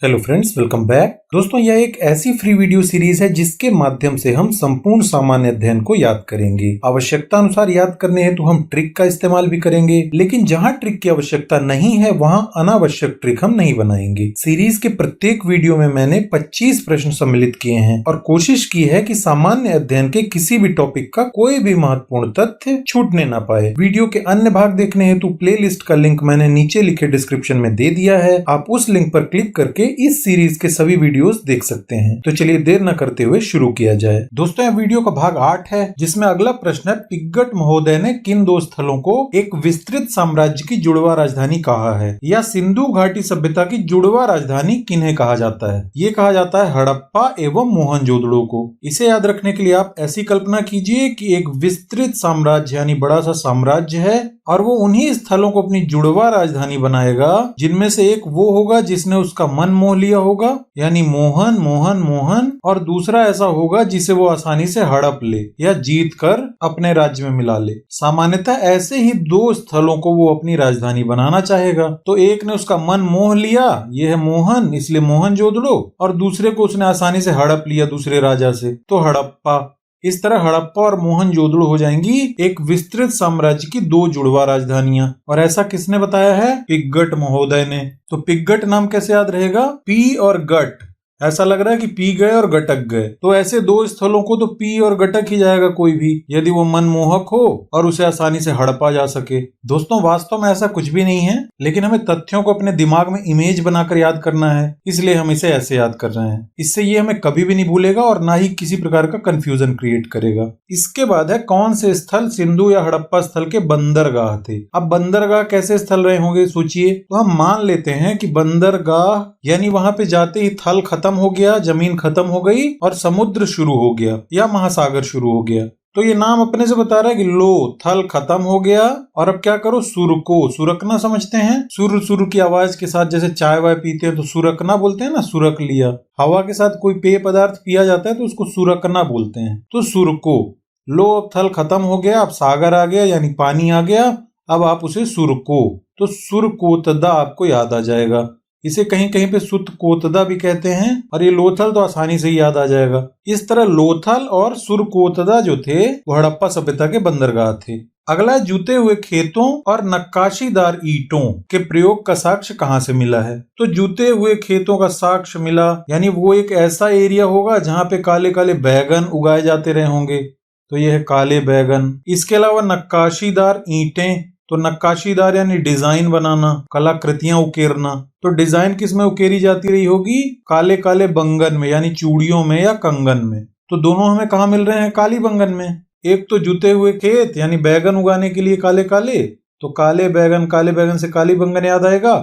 Hello friends, welcome back. दोस्तों, यह एक ऐसी फ्री वीडियो सीरीज है जिसके माध्यम से हम संपूर्ण सामान्य अध्ययन को याद करेंगे। आवश्यकता अनुसार याद करने हेतु हम ट्रिक का इस्तेमाल भी करेंगे, लेकिन जहां ट्रिक की आवश्यकता नहीं है वहां अनावश्यक ट्रिक हम नहीं बनाएंगे। सीरीज के प्रत्येक वीडियो में मैंने 25 प्रश्न सम्मिलित किए हैं और कोशिश की है कि सामान्य अध्ययन के किसी भी टॉपिक का कोई भी महत्वपूर्ण तथ्य छूटने न पाए। वीडियो के अन्य भाग देखने हेतु प्ले लिस्ट का लिंक मैंने नीचे लिखे डिस्क्रिप्शन में दे दिया है। आप उस लिंक पर क्लिक करके इस सीरीज के सभी वीडियोस देख सकते हैं। तो चलिए देर न करते हुए शुरू किया जाए। दोस्तों, यह वीडियो का भाग 8 है, जिसमें अगला प्रश्न है, पिग्गट महोदय ने किन दो स्थलों को एक विस्तृत साम्राज्य की जुड़वा राजधानी कहा है, या सिंधु घाटी सभ्यता की जुड़वा राजधानी किन्हें कहा जाता है? ये कहा जाता है हड़प्पा एवं मोहनजोदड़ो को। इसे याद रखने के लिए आप ऐसी कल्पना कीजिए कि एक विस्तृत साम्राज्य यानी बड़ा सा साम्राज्य है और वो उन्हीं स्थलों को अपनी जुड़वा राजधानी बनाएगा, जिनमें से एक वो होगा जिसने उसका मन मोह लिया होगा, यानी मोहन मोहन मोहन, और दूसरा ऐसा होगा जिसे वो आसानी से हड़प ले या जीत कर अपने राज्य में मिला ले। सामान्यतः ऐसे ही दो स्थलों को वो अपनी राजधानी बनाना चाहेगा। तो एक ने उसका मन मोह लिया, ये है मोहन, इसलिए मोहनजोदड़ो, और दूसरे को उसने आसानी से हड़प लिया दूसरे राजा से, तो हड़प्पा। इस तरह हड़प्पा और मोहनजोदड़ो हो जाएंगी एक विस्तृत साम्राज्य की दो जुड़वा राजधानियां। और ऐसा किसने बताया है? पिग्गट महोदय ने। तो पिग्गट नाम कैसे याद रहेगा? पी और गट। ऐसा लग रहा है कि पी गए और गटक गए, तो ऐसे दो स्थलों को तो पी और गटक ही जाएगा कोई भी, यदि वो मनमोहक हो और उसे आसानी से हड़पा जा सके। दोस्तों, वास्तव में ऐसा कुछ भी नहीं है, लेकिन हमें तथ्यों को अपने दिमाग में इमेज बनाकर याद करना है, इसलिए हम इसे ऐसे याद कर रहे हैं। इससे ये हमें कभी भी नहीं भूलेगा और ना ही किसी प्रकार का कंफ्यूजन क्रिएट करेगा। इसके बाद है, कौन से स्थल सिंधु या हड़प्पा स्थल के बंदरगाह थे? अब बंदरगाह कैसे स्थल रहे होंगे सोचिए। तो हम मान लेते हैं कि बंदरगाह यानी वहां पे जाते ही थल खत्म हो गया, जमीन खत्म हो गई और समुद्र शुरू हो गया या महासागर शुरू हो गया। तो ये नाम अपने से बता रहा है कि लो, थल खत्म हो गया और अब क्या करो, सुरको। सुरकना समझते हैं? सुर सुर की आवाज के साथ जैसे चाय वाय पीते हैं तो सुरकना बोलते हैं ना, सुरक लिया। हवा के साथ कोई पेय पदार्थ पिया जाता है तो उसको सुरकना बोलते हैं, तो सुरको। लो, अब थल खत्म हो गया, अब सागर आ गया यानी पानी आ गया, अब आप उसे सुरको। तो सुरकोतदा आपको याद आ जाएगा। इसे कहीं कहीं पे सुतकोतदा भी कहते हैं, और ये लोथल तो आसानी से ही याद आ जाएगा। इस तरह लोथल और सुरकोतदा जो थे वो हड़प्पा सभ्यता के बंदरगाह थे। अगला, जुते हुए खेतों और नक्काशीदार ईंटों के प्रयोग का साक्ष्य कहाँ से मिला है? तो जुते हुए खेतों का साक्ष्य मिला यानी वो एक ऐसा एरिया होगा जहाँ पे काले काले बैगन उगाए जाते रहे होंगे, तो ये है काले बैगन। इसके अलावा नक्काशीदार ईंटें, तो नक्काशीदार यानी डिजाइन बनाना, कलाकृतियां उकेरना। तो डिजाइन किस में उकेरी जाती रही होगी? काले काले बंगन में, यानी चूड़ियों में या कंगन में। तो दोनों हमें कहाँ मिल रहे हैं? काली बंगन में। एक तो जुते हुए खेत यानी बैगन उगाने के लिए काले काले, तो काले बैगन से काली बंगन याद आएगा।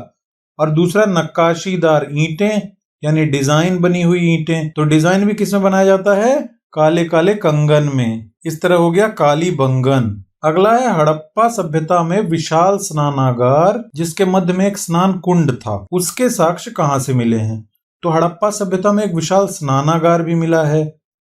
और दूसरा नक्काशीदार ईंटें यानी डिजाइन बनी हुई ईंटें, तो डिजाइन भी किस में बनाया जाता है? काले काले कंगन में। इस तरह हो गया काली बंगन। अगला है, हड़प्पा सभ्यता में विशाल स्नानागार जिसके मध्य में एक स्नान कुंड था, उसके साक्ष्य कहाँ से मिले हैं? तो हड़प्पा सभ्यता में एक विशाल स्नानागार भी मिला है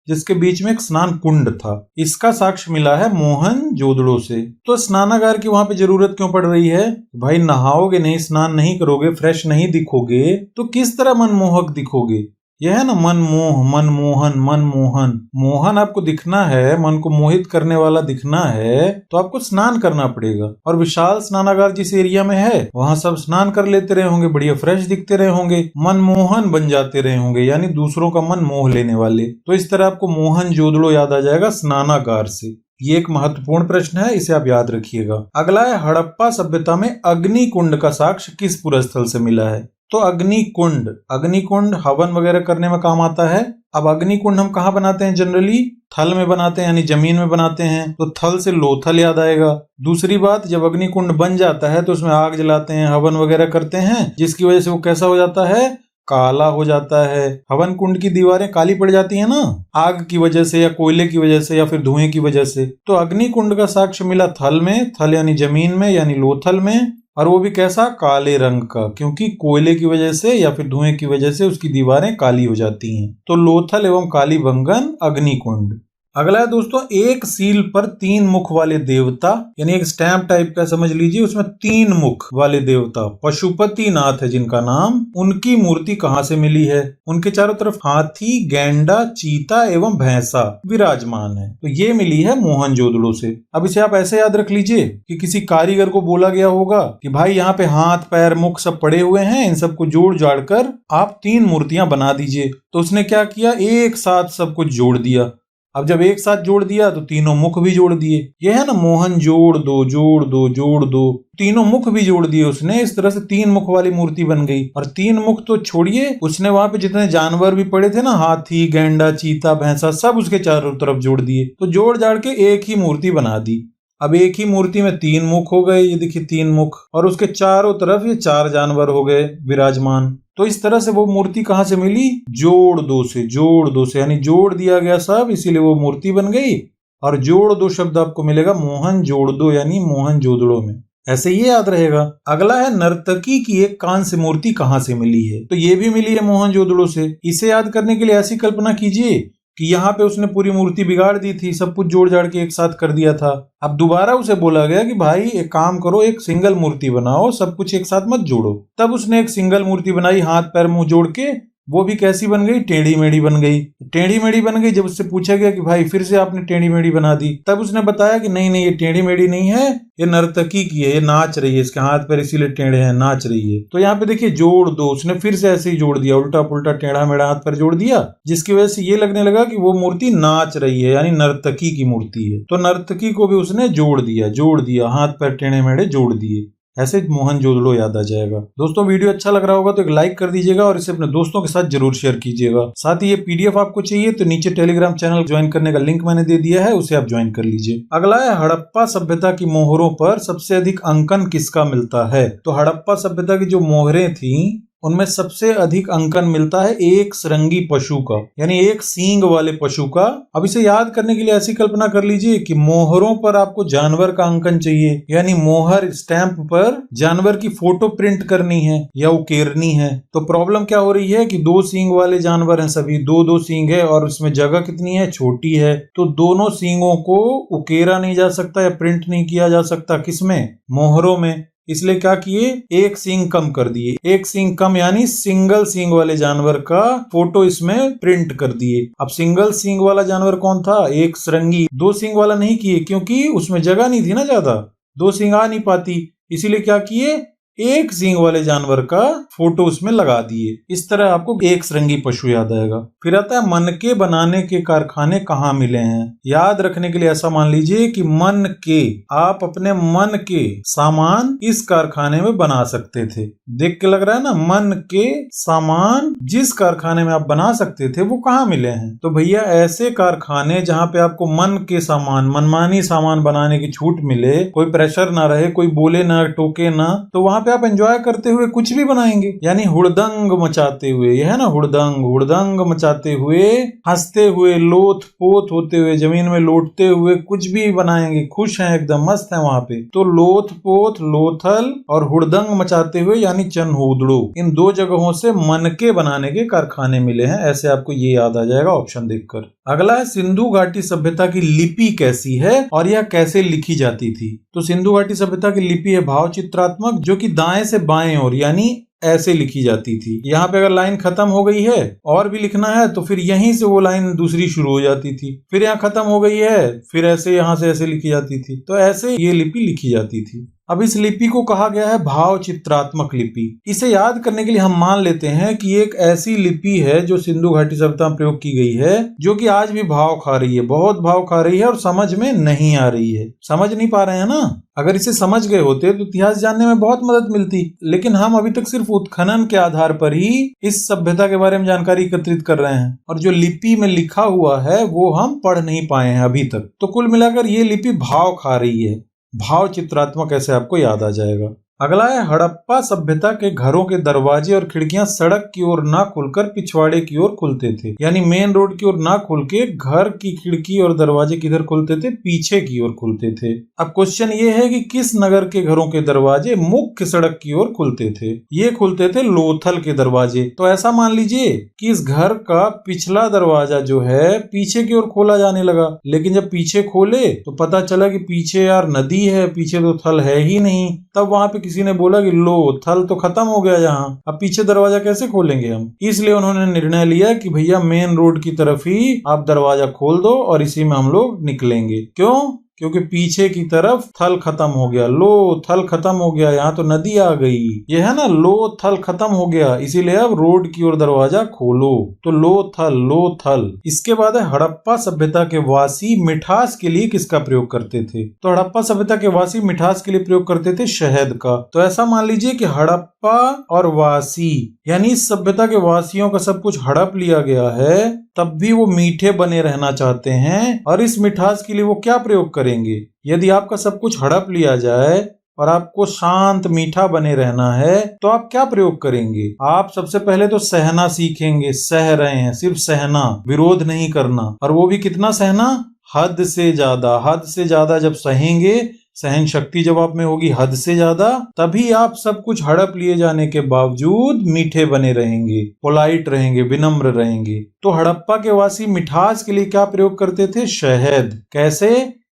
जिसके बीच में एक स्नान कुंड था। इसका साक्ष्य मिला है मोहनजोदड़ो से। तो स्नानागार की वहां पे जरूरत क्यों पड़ रही है? भाई नहाओगे नहीं, स्नान नहीं करोगे, फ्रेश नहीं दिखोगे तो किस तरह मनमोहक दिखोगे? यह है ना मनमोह, मनमोहन, मनमोहन। मोहन आपको दिखना है, मन को मोहित करने वाला दिखना है, तो आपको स्नान करना पड़ेगा। और विशाल स्नानागार जिस एरिया में है वहां सब स्नान कर लेते रहे होंगे, बढ़िया फ्रेश दिखते रहे होंगे, मनमोहन बन जाते रहे होंगे, यानी दूसरों का मन मोह लेने वाले। तो इस तरह आपको मोहनजोदड़ो याद आ जाएगा स्नानागार से। ये एक महत्वपूर्ण प्रश्न है, इसे आप याद रखिएगा। अगला है, हड़प्पा सभ्यता में अग्नि कुंड का साक्ष्य किस पुरस्थल से मिला है? तो अग्निकुंड हवन वगैरह करने में काम आता है। अब अग्निकुंड हम कहाँ बनाते हैं? जनरली थल में बनाते हैं, यानी जमीन में बनाते हैं, तो थल से लोथल याद आएगा। दूसरी बात, जब अग्निकुंड बन जाता है तो उसमें आग जलाते हैं, हवन वगैरह करते हैं, जिसकी वजह से वो कैसा हो जाता है? काला हो जाता है। हवन कुंड की दीवारें काली पड़ जाती है ना, आग की वजह से या कोयले की वजह से या फिर धुएं की वजह से। तो अग्निकुंड का साक्ष्य मिला थल में, थल यानी जमीन में यानी लोथल में, और वो भी कैसा? काले रंग का, क्योंकि कोयले की वजह से या फिर धुएं की वजह से उसकी दीवारें काली हो जाती हैं। तो लोथल एवं काली बंगन अग्निकुंड। अगला है दोस्तों, एक सील पर 3 मुख वाले देवता, यानी एक स्टैम्प टाइप का समझ लीजिए, उसमें 3 मुख वाले देवता पशुपति नाथ है जिनका नाम, उनकी मूर्ति कहाँ से मिली है? उनके चारों तरफ हाथी, गैंडा, चीता एवं भैंसा विराजमान है। तो ये मिली है मोहनजोदड़ो से। अब इसे आप ऐसे याद रख लीजिए कि किसी कारीगर को बोला गया होगा कि भाई यहाँ पे हाथ, पैर, मुख सब पड़े हुए हैं, इन सबको जोड़ जाड़ कर आप 3 मूर्तियां बना दीजिए। तो उसने क्या किया, एक साथ सब कुछ जोड़ दिया। अब जब एक साथ जोड़ दिया तो तीनों मुख भी जोड़ दिए। ये है ना मोहन जोड़ दो जोड़ दो जोड़ दो, तीनों मुख भी जोड़ दिए उसने। इस तरह से 3 मुख वाली मूर्ति बन गई। और 3 मुख तो छोड़िए, उसने वहां पे जितने जानवर भी पड़े थे ना, हाथी, गैंडा, चीता, भैंसा, सब उसके चारों तरफ जोड़ दिए। तो जोड़ जाड़ के एक ही मूर्ति बना दी। अब एक ही मूर्ति में 3 मुख हो गए, ये देखिए 3 मुख, और उसके चारों तरफ ये 4 जानवर हो गए विराजमान। तो इस तरह से वो मूर्ति कहाँ से मिली? जोड़ दो से, यानी जोड़ दिया गया सब, इसीलिए वो मूर्ति बन गई। और जोड़ दो शब्द आपको मिलेगा मोहन जोड़ दो, यानी मोहनजोदड़ो में। ऐसे ये याद रहेगा। अगला है नर्तकी की एक कांस्य मूर्ति कहाँ से मिली है? तो ये भी मिली है मोहनजोदड़ो से। इसे याद करने के लिए ऐसी कल्पना कीजिए कि यहाँ पे उसने पूरी मूर्ति बिगाड़ दी थी, सब कुछ जोड़ जाड़ के एक साथ कर दिया था। अब दोबारा उसे बोला गया कि भाई एक काम करो, एक सिंगल मूर्ति बनाओ, सब कुछ एक साथ मत जोड़ो। तब उसने एक सिंगल मूर्ति बनाई, हाथ पैर मुंह जोड़ के। वो भी कैसी बन गई? टेढ़ी मेढ़ी बन गई। टेढ़ी मेढ़ी बन गई। जब उससे पूछा गया कि भाई फिर से आपने टेढ़ी मेढ़ी बना दी, तब उसने बताया कि नहीं नहीं, ये टेढ़ी मेढ़ी नहीं है, ये नर्तकी की है, ये नाच रही है, इसके हाथ पैर इसीलिए टेढ़े हैं, नाच रही है। तो यहाँ पे देखिए जोड़ दो, उसने फिर से ऐसे ही जोड़ दिया, उल्टा पुल्टा टेढ़ा मेढ़ा हाथ पैर जोड़ दिया, जिसकी वजह से ये लगने लगा कि वो मूर्ति नाच रही है, यानी नर्तकी की मूर्ति है। तो नर्तकी को भी उसने जोड़ दिया, हाथ पैर टेढ़े मेढ़े जोड़ दिए। ऐसे मोहनजोदड़ो याद आ जाएगा। दोस्तों वीडियो अच्छा लग रहा होगा तो एक लाइक कर दीजिएगा और इसे अपने दोस्तों के साथ जरूर शेयर कीजिएगा। साथ ही ये पीडीएफ आपको चाहिए तो नीचे टेलीग्राम चैनल ज्वाइन करने का लिंक मैंने दे दिया है, उसे आप ज्वाइन कर लीजिए। अगला है हड़प्पा सभ्यता की मोहरों पर सबसे अधिक अंकन किसका मिलता है? तो हड़प्पा सभ्यता की जो मोहरें थी उनमें सबसे अधिक अंकन मिलता है एक सरंगी पशु का, यानी एक सींग वाले पशु का। अब इसे याद करने के लिए ऐसी कल्पना कर लीजिए कि मोहरों पर आपको जानवर का अंकन चाहिए, यानी मोहर स्टैंप पर जानवर की फोटो प्रिंट करनी है या उकेरनी है। तो प्रॉब्लम क्या हो रही है कि 2 सींग वाले जानवर हैं, सभी 2-2 सींग है, और उसमें जगह कितनी है? छोटी है। तो दोनों सींगों को उकेरा नहीं जा सकता या प्रिंट नहीं किया जा सकता। किसमें? मोहरों में। इसलिए क्या किए? एक सींग कम कर दिए। एक सींग कम यानी सिंगल सींग वाले जानवर का फोटो इसमें प्रिंट कर दिए। अब सिंगल सींग वाला जानवर कौन था? एक सरंगी। 2 सींग वाला नहीं किए क्योंकि उसमें जगह नहीं थी ना ज्यादा, 2 सींग आ नहीं पाती। इसीलिए क्या किए? एक सींग वाले जानवर का फोटो उसमें लगा दिए। इस तरह आपको एक सरंगी पशु याद आएगा। फिर आता है मनके बनाने के कारखाने कहाँ मिले हैं? याद रखने के लिए ऐसा मान लीजिए कि मन के, आप अपने मन के सामान इस कारखाने में बना सकते थे। देख के लग रहा है ना, मन के सामान जिस कारखाने में आप बना सकते थे वो कहाँ मिले हैं? तो भैया ऐसे कारखाने जहाँ पे आपको मन के सामान, मनमानी सामान बनाने की छूट मिले, कोई प्रेशर ना रहे, कोई बोले ना, टोके ना, तो वहां पे आप एंजॉय करते हुए कुछ भी बनाएंगे, यानी हुड़दंग मचाते हुए। यह है ना हुड़दंग मचाते हुए, हंसते हुए, लोथ पोथ होते हुए, जमीन में लौटते हुए कुछ भी बनाएंगे, खुश हैं एकदम, मस्त हैं वहां पे। तो लोथ पोथ, लोथल और हुड़दंग मचाते हुए यानी चनहूदड़ो, इन 2 जगहों से मनके बनाने के कारखाने मिले हैं। ऐसे आपको ये याद आ जाएगा ऑप्शन देखकर। अगला है सिंधु घाटी सभ्यता की लिपि कैसी है और यह कैसे लिखी जाती थी? तो सिंधु घाटी सभ्यता की लिपि है भाव चित्रात्मक, जो कि दाएं से बाएं ओर यानी ऐसे लिखी जाती थी। यहाँ पे अगर लाइन खत्म हो गई है और भी लिखना है तो फिर यहीं से वो लाइन दूसरी शुरू हो जाती थी। फिर यहाँ खत्म हो गई है, फिर ऐसे यहाँ से ऐसे लिखी जाती थी। तो ऐसे ये लिपि लिखी जाती थी। अब इस लिपि को कहा गया है भाव चित्रात्मक लिपि। इसे याद करने के लिए हम मान लेते हैं कि एक ऐसी लिपि है जो सिंधु घाटी सभ्यता में प्रयोग की गई है, जो कि आज भी भाव खा रही है, बहुत भाव खा रही है और समझ में नहीं आ रही है। समझ नहीं पा रहे हैं ना? अगर इसे समझ गए होते तो इतिहास जानने में बहुत मदद मिलती, लेकिन हम अभी तक सिर्फ उत्खनन के आधार पर ही इस सभ्यता के बारे में जानकारी एकत्रित कर रहे हैं, और जो लिपि में लिखा हुआ है वो हम पढ़ नहीं पाए हैं अभी तक। तो कुल मिलाकर ये लिपि भाव खा रही है। भाव चित्रात्मक ऐसे आपको याद आ जाएगा। अगला है हड़प्पा सभ्यता के घरों के दरवाजे और खिड़कियां सड़क की ओर ना खुलकर पिछवाड़े की ओर खुलते थे, यानी मेन रोड की ओर ना खुल के घर की खिड़की और दरवाजे किधर खुलते थे, पीछे की ओर खुलते थे। अब क्वेश्चन ये है कि किस नगर के घरों के दरवाजे मुख्य सड़क की ओर खुलते थे? ये खुलते थे लोथल के दरवाजे। तो ऐसा मान लीजिए कि इस घर का पिछला दरवाजा जो है पीछे की ओर खोला जाने लगा, लेकिन जब पीछे खोले तो पता चला कि पीछे यार नदी है, पीछे तो थल है ही नहीं। तब वहां पे किसी ने बोला कि लो थल तो खत्म हो गया यहाँ, अब पीछे दरवाजा कैसे खोलेंगे हम? इसलिए उन्होंने निर्णय लिया कि भैया मेन रोड की तरफ ही आप दरवाजा खोल दो और इसी में हम लोग निकलेंगे। क्यों? क्योंकि पीछे की तरफ थल खत्म हो गया। लो थल खत्म हो गया, यहाँ तो नदी आ गई। ये है ना, लो थल खत्म हो गया, इसीलिए अब रोड की ओर दरवाजा खोलो। तो लो थल। इसके बाद है हड़प्पा सभ्यता के वासी मिठास के लिए किसका प्रयोग करते थे? तो हड़प्पा सभ्यता के वासी मिठास के लिए प्रयोग करते थे शहद का। तो ऐसा मान लीजिए कि हड़प्पा और वासी यानी इस सभ्यता के वासियों का सब कुछ हड़प लिया गया है, तब भी वो मीठे बने रहना चाहते हैं और इस मिठास के लिए वो क्या प्रयोग करेंगे? यदि आपका सब कुछ हड़प लिया जाए और आपको शांत मीठा बने रहना है तो आप क्या प्रयोग करेंगे? आप सबसे पहले तो सहना सीखेंगे। सह रहे हैं, सिर्फ सहना, विरोध नहीं करना। और वो भी कितना सहना? हद से ज्यादा। हद से ज्यादा जब सहेंगे, सहन शक्ति जब आप में होगी हद से ज्यादा, तभी आप सब कुछ हड़प लिए जाने के बावजूद मीठे बने रहेंगे, पोलाइट रहेंगे, विनम्र रहेंगे। तो हड़प्पा के वासी मिठास के लिए क्या प्रयोग करते थे? शहद। कैसे?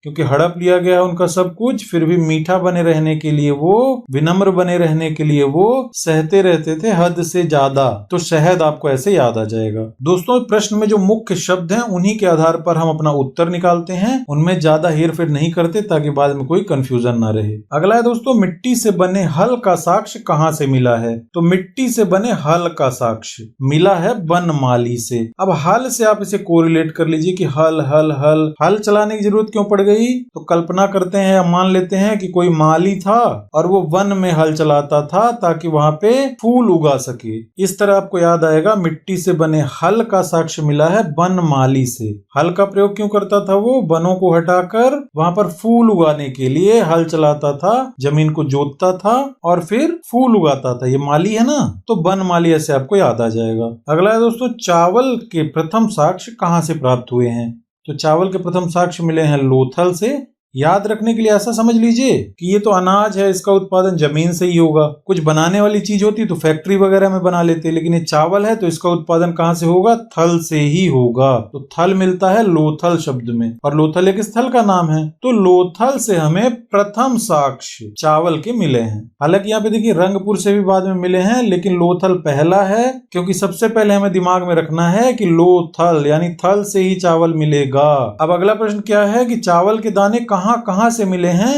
क्योंकि हड़प लिया गया उनका सब कुछ, फिर भी मीठा बने रहने के लिए, वो विनम्र बने रहने के लिए वो सहते रहते थे हद से ज्यादा। तो शहद आपको ऐसे याद आ जाएगा। दोस्तों प्रश्न में जो मुख्य शब्द हैं उन्हीं के आधार पर हम अपना उत्तर निकालते हैं, उनमें ज्यादा हेरफेर नहीं करते ताकि बाद में कोई कंफ्यूजन ना रहे। अगला है दोस्तों, मिट्टी से बने हल का साक्ष्य कहाँ से मिला है? तो मिट्टी से बने हल का साक्ष्य मिला है बनमाली से। अब हल से आप इसे कोरिलेट कर लीजिए कि हल चलाने की जरूरत क्यों पड़ गई? तो कल्पना करते हैं या मान लेते हैं कि कोई माली था और वो वन में हल चलाता था ताकि वहां पे फूल उगा सके। इस तरह आपको याद आएगा मिट्टी से बने हल का साक्ष्य मिला है बनमाली से। हल का प्रयोग क्यों करता था? वो वनों को हटाकर वहां पर फूल उगाने के लिए हल चलाता था, जमीन को जोतता था और फिर फूल उगाता था। ये माली है ना, तो बनमाली ऐसे आपको याद आ जाएगा। अगला है दोस्तों, चावल के प्रथम साक्ष्य कहाँ से प्राप्त हुए हैं? तो चावल के प्रथम साक्ष्य मिले हैं लोथल से। याद रखने के लिए ऐसा समझ लीजिए कि ये तो अनाज है, इसका उत्पादन जमीन से ही होगा। कुछ बनाने वाली चीज होती तो फैक्ट्री वगैरह में बना लेते, लेकिन ये चावल है तो इसका उत्पादन कहाँ से होगा? थल से ही होगा। तो थल मिलता है लोथल शब्द में, और लोथल एक स्थल का नाम है। तो लोथल से हमें प्रथम साक्ष्य चावल के मिले हैं। हालांकि यहाँ पे देखिए रंगपुर से भी बाद में मिले हैं, लेकिन लोथल पहला है, क्योंकि सबसे पहले हमें दिमाग में रखना है कि लोथल यानी थल से ही चावल मिलेगा। अब अगला प्रश्न क्या है कि चावल के दाने कहां से मिले हैं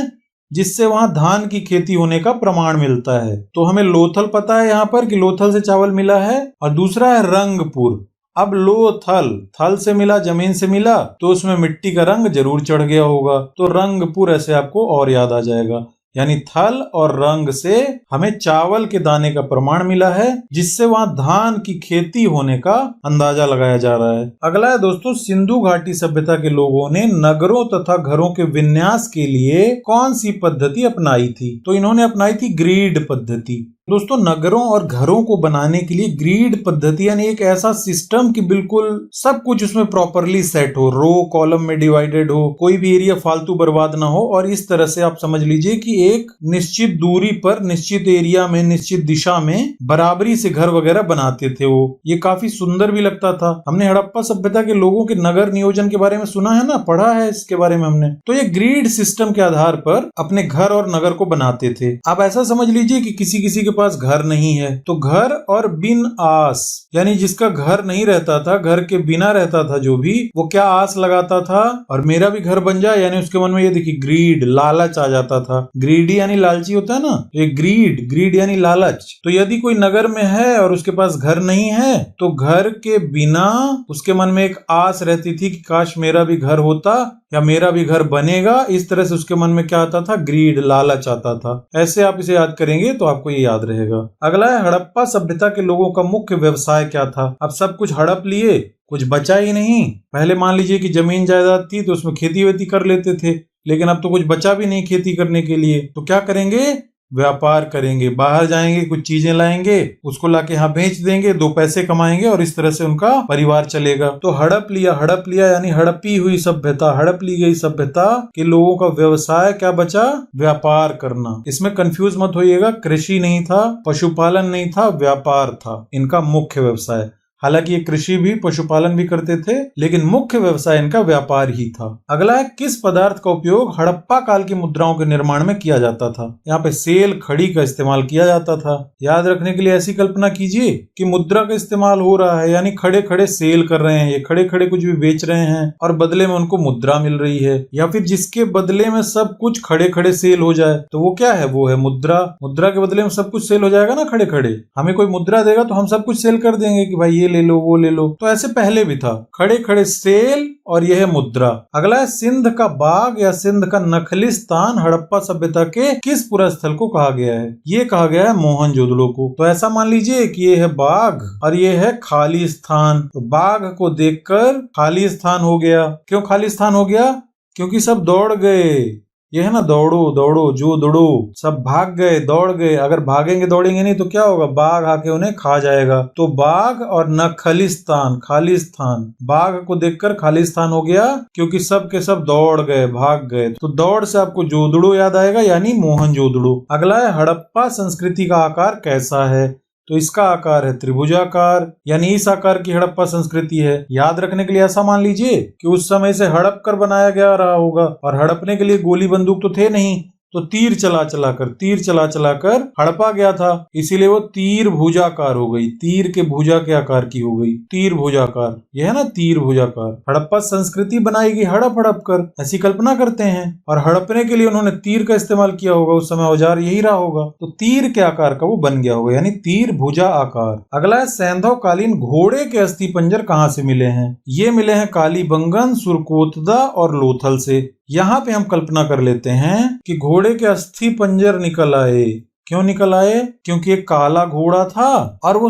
जिससे वहां धान की खेती होने का प्रमाण मिलता है? तो हमें लोथल पता है यहाँ पर कि लोथल से चावल मिला है, और दूसरा है रंगपुर। अब लोथल थल से मिला, जमीन से मिला, तो उसमें मिट्टी का रंग जरूर चढ़ गया होगा, तो रंगपुर ऐसे आपको और याद आ जाएगा। यानी थल और रंग से हमें चावल के दाने का प्रमाण मिला है, जिससे वहां धान की खेती होने का अंदाजा लगाया जा रहा है। अगला है दोस्तों, सिंधु घाटी सभ्यता के लोगों ने नगरों तथा घरों के विन्यास के लिए कौन सी पद्धति अपनाई थी? तो इन्होंने अपनाई थी ग्रीड पद्धति। दोस्तों नगरों और घरों को बनाने के लिए ग्रीड पद्धति यानी एक ऐसा सिस्टम कि बिल्कुल सब कुछ उसमें प्रॉपरली सेट हो, रो कॉलम में डिवाइडेड हो, कोई भी एरिया फालतू बर्बाद ना हो, और इस तरह से आप समझ लीजिए कि एक निश्चित दूरी पर, निश्चित एरिया में, निश्चित दिशा में बराबरी से घर वगैरह बनाते थे वो। ये काफी सुंदर भी लगता था। हमने हड़प्पा सभ्यता के लोगों के नगर नियोजन के बारे में सुना है ना, पढ़ा है इसके बारे में हमने। तो ये ग्रीड सिस्टम के आधार पर अपने घर और नगर को बनाते थे। आप ऐसा समझ लीजिए कि किसी के पास घर नहीं है तो घर और बिन आस, यानी जिसका घर नहीं रहता था, घर के बिना रहता था जो भी, वो क्या आस लगाता था, और मेरा भी घर बन जाए, यानी उसके मन में ये देखिए ग्रीड, लालच आ जाता था। ग्रीडी यानी लालची होता है ना, ये ग्रीड यानी लालच। तो यदि कोई नगर में है और उसके पास घर नहीं है तो घर के बिना उसके मन में एक आस रहती थी कि काश मेरा भी घर होता या मेरा भी घर बनेगा। इस तरह से उसके मन में क्या आता था? ग्रीड, लालच आता था। ऐसे आप इसे याद करेंगे तो आपको ये याद रहेगा। अगला है हड़प्पा सभ्यता के लोगों का मुख्य व्यवसाय क्या था? अब सब कुछ हड़प लिए, कुछ बचा ही नहीं। पहले मान लीजिए कि जमीन जायदाद थी तो उसमें खेती वेती कर लेते थे, लेकिन अब तो कुछ बचा भी नहीं खेती करने के लिए, तो क्या करेंगे? व्यापार करेंगे, बाहर जाएंगे, कुछ चीजें लाएंगे, उसको लाके यहाँ बेच देंगे, 2 पैसे कमाएंगे और इस तरह से उनका परिवार चलेगा। तो हड़प लिया यानी हड़पी हुई सभ्यता, हड़प ली गई सभ्यता के लोगों का व्यवसाय क्या बचा? व्यापार करना। इसमें कंफ्यूज मत होइएगा, कृषि नहीं था, पशुपालन नहीं था, व्यापार था इनका मुख्य व्यवसाय। हालांकि ये कृषि भी पशुपालन भी करते थे, लेकिन मुख्य व्यवसाय इनका व्यापार ही था। अगला है, किस पदार्थ का उपयोग हड़प्पा काल की मुद्राओं के निर्माण में किया जाता था? यहाँ पे सेल, खड़ी का इस्तेमाल किया जाता था। याद रखने के लिए ऐसी कल्पना कीजिए कि मुद्रा का इस्तेमाल हो रहा है, यानी खड़े खड़े सेल कर रहे हैं, ये खड़े खड़े कुछ भी बेच रहे हैं और बदले में उनको मुद्रा मिल रही है, या फिर जिसके बदले में सब कुछ खड़े खड़े सेल हो जाए तो वो क्या है? वो है मुद्रा। मुद्रा के बदले में सब कुछ सेल हो जाएगा ना खड़े खड़े। हमें कोई मुद्रा देगा तो हम सब कुछ सेल कर देंगे कि भाई ये ले लो, वो ले लो। तो ऐसे पहले भी था, खड़े खड़े सेल और यह है मुद्रा। अगला है, सिंध का बाग या सिंध का नखलिस्तान हड़प्पा सभ्यता के किस पुरा स्थल को कहा गया है? ये कहा गया है मोहनजोदड़ो को। तो ऐसा मान लीजिए कि ये है बाग और ये है खाली स्थान। तो बाग को देखकर खाली स्थान हो गया। क्यों खाली स्थान हो गया? क्योंकि सब दौड़ गए। ये है ना, दौड़ो दौड़ो जो दौड़ो, सब भाग गए, दौड़ गए। अगर भागेंगे दौड़ेंगे नहीं तो क्या होगा? बाघ आके उन्हें खा जाएगा। तो बाघ और न खालिस्तान, खाली स्थान, बाघ को देखकर खाली स्थान हो गया क्योंकि सब के सब दौड़ गए, भाग गए। तो दौड़ से आपको जोदड़ो याद आएगा, यानी मोहनजोदड़ो। अगला है, हड़प्पा संस्कृति का आकार कैसा है? तो इसका आकार है त्रिभुजाकार, यानी इस आकार की हड़प्पा संस्कृति है। याद रखने के लिए ऐसा मान लीजिए कि उस समय से हड़प कर बनाया गया रहा होगा, और हड़पने के लिए गोली बंदूक तो थे नहीं, तो तीर चला चला कर हड़पा गया था, इसीलिए वो तीर भुजाकार हो गई, तीर के भुजा के आकार की हो गई, तीर भुजाकार। यह है ना तीर भुजाकार। हड़प्पा संस्कृति बनाएगी हड़प हड़प कर, ऐसी कल्पना करते हैं। और हड़पने के लिए उन्होंने तीर का इस्तेमाल किया होगा, उस समय औजार यही रहा होगा, तो तीर के आकार का वो बन गया होगा, यानी तीर भुजा आकार। अगला है, सैंधव कालीन घोड़े के अस्थि पंजर कहाँ से मिले हैं? ये मिले हैं कालीबंगन, सुरकोतदा और लोथल से। यहाँ पे हम कल्पना कर लेते हैं कि घोड़े के अस्थि पंजर निकल आए। क्यों निकल आए? क्योंकि एक काला घोड़ा था और वो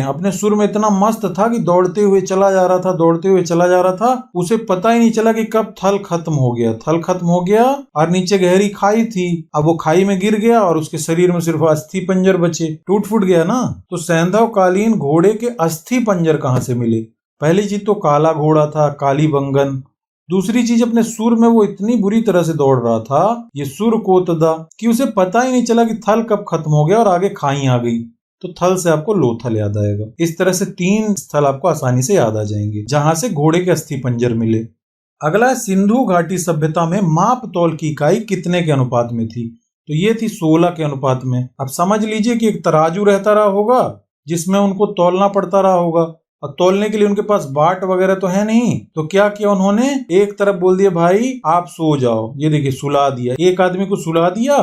अपने सुर में इतना मस्त था कि दौड़ते हुए चला जा रहा था, उसे पता ही नहीं चला कि कब थल खत्म हो गया और नीचे गहरी खाई थी। अब वो खाई में गिर गया और उसके शरीर में सिर्फ अस्थि पंजर बचे, टूट फूट गया ना। तो सैंधव कालीन घोड़े के अस्थि पंजर कहाँ से मिले? पहली चीज तो काला घोड़ा था, कालीबंगन। दूसरी चीज, अपने सुर में वो इतनी बुरी तरह से दौड़ रहा था, ये सुरकोतदा, कि उसे पता ही नहीं चला कि थल कब खत्म हो गया और आगे खाई आ गई। तो थल से आपको लोथल याद आएगा। इस तरह से 3 स्थल आपको आसानी से याद आ जाएंगे जहां से घोड़े के अस्थि पंजर मिले। अगला है, सिंधु घाटी सभ्यता में माप तौल की इकाई कितने के अनुपात में थी? तो ये थी 16 के अनुपात में। अब समझ लीजिए कि एक तराजू रहता रहा होगा जिसमें उनको तौलना पड़ता रहा होगा, और तौलने के लिए उनके पास बाट वगैरह तो है नहीं। तो क्या किया उन्होंने? एक तरफ बोल दिया भाई आप सो जाओ, ये देखिए सुला दिया, एक आदमी को सुला दिया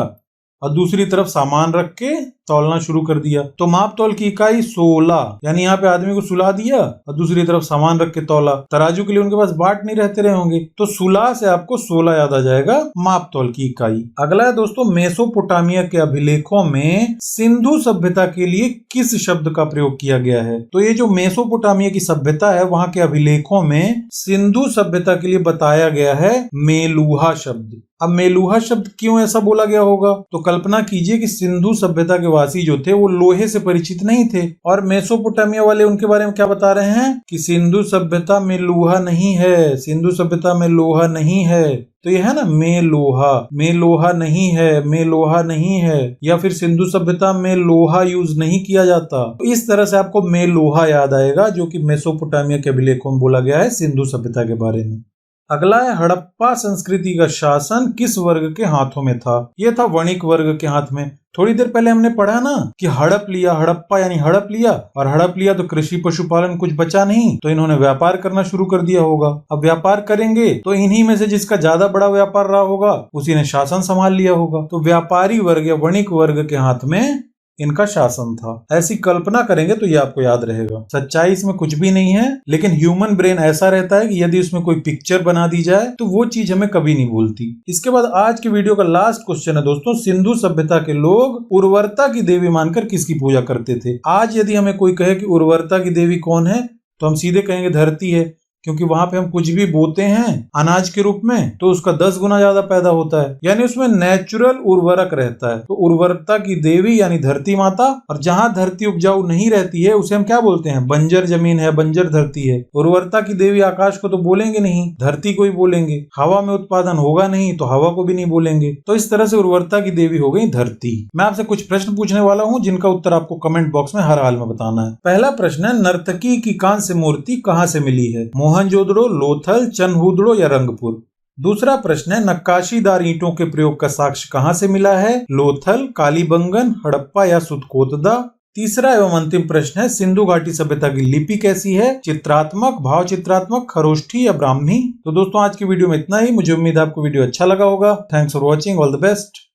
और दूसरी तरफ सामान रख के तौलना शुरू कर दिया। तो माप तौल की इकाई 16, यानी यहाँ पे आदमी को सुला दिया और दूसरी तरफ सामान रख के तौला। तराजू के लिए उनके पास बाट नहीं रहते रहे होंगे, तो सुला से आपको 16 याद आ जाएगा, माप तौल की इकाई। अगला है दोस्तों, मेसोपोटामिया के अभिलेखों में सिंधु सभ्यता के लिए किस शब्द का प्रयोग किया गया है? तो ये जो मेसोपोटामिया की सभ्यता है, वहां के अभिलेखों में सिंधु सभ्यता के लिए बताया गया है मेलुहा शब्द। अब मेलुहा शब्द क्यों ऐसा बोला गया होगा? तो कल्पना कीजिए कि सिंधु सभ्यता के वासी जो थे वो लोहे से परिचित नहीं थे, और मेसोपोटामिया वाले उनके बारे में क्या बता रहे हैं कि सिंधु सभ्यता में लोहा नहीं है, सिंधु सभ्यता में लोहा नहीं है। तो ये है ना में लोहा नहीं है, या फिर सिंधु सभ्यता में लोहा यूज नहीं किया जाता। तो इस तरह से आपको में लोहा याद आएगा, जो कि मेसोपोटामिया के अभिलेखों में बोला गया है सिंधु सभ्यता के बारे में। अगला है, हड़प्पा संस्कृति का शासन किस वर्ग के हाथों में था? यह था वणिक वर्ग के हाथ में। थोड़ी देर पहले हमने पढ़ा ना कि हड़प्पा यानी हड़प लिया, और हड़प लिया तो कृषि पशुपालन कुछ बचा नहीं, तो इन्होंने व्यापार करना शुरू कर दिया होगा। अब व्यापार करेंगे तो इन्हीं में से जिसका ज्यादा बड़ा व्यापार रहा होगा उसी ने शासन संभाल लिया होगा। तो व्यापारी वर्ग या वणिक वर्ग के हाथ में इनका शासन था। ऐसी कल्पना करेंगे तो ये आपको याद रहेगा। सच्चाई इसमें कुछ भी नहीं है, लेकिन ह्यूमन ब्रेन ऐसा रहता है कि यदि उसमें कोई पिक्चर बना दी जाए तो वो चीज हमें कभी नहीं भूलती। इसके बाद आज की वीडियो का लास्ट क्वेश्चन है दोस्तों, सिंधु सभ्यता के लोग उर्वरता की देवी मानकर किसकी पूजा करते थे? आज यदि हमें कोई कहे कि उर्वरता की देवी कौन है, तो हम सीधे कहेंगे धरती है, क्योंकि वहां पे हम कुछ भी बोते हैं अनाज के रूप में तो उसका 10 गुना ज्यादा पैदा होता है, यानी उसमें नेचुरल उर्वरक रहता है। तो उर्वरकता की देवी यानी धरती माता। और जहां धरती उपजाऊ नहीं रहती है उसे हम क्या बोलते हैं? बंजर जमीन है, बंजर धरती है। उर्वरता की देवी आकाश को तो बोलेंगे नहीं, धरती को ही बोलेंगे। हवा में उत्पादन होगा नहीं तो हवा को भी नहीं बोलेंगे। तो इस तरह से उर्वरता की देवी हो गई धरती। मैं आपसे कुछ प्रश्न पूछने वाला हूं जिनका उत्तर आपको कमेंट बॉक्स में हर हाल में बताना है। पहला प्रश्न है, नर्तकी की कांस्य मूर्ति कहां से मिली है? मोहनजोदड़ो, लोथल, चनहूदड़ो या रंगपुर? दूसरा प्रश्न है, नक्काशीदार ईंटों के प्रयोग का साक्ष्य कहां से मिला है? लोथल, कालीबंगन, हड़प्पा या सुतकोतदा? तीसरा एवं अंतिम प्रश्न है, सिंधु घाटी सभ्यता की लिपि कैसी है? चित्रात्मक, भाव चित्रात्मक, खरोष्ठी या ब्राह्मी? तो दोस्तों आज की वीडियो में इतना ही। मुझे उम्मीद है आपको वीडियो अच्छा लगा होगा। Thanks for watching, all the best.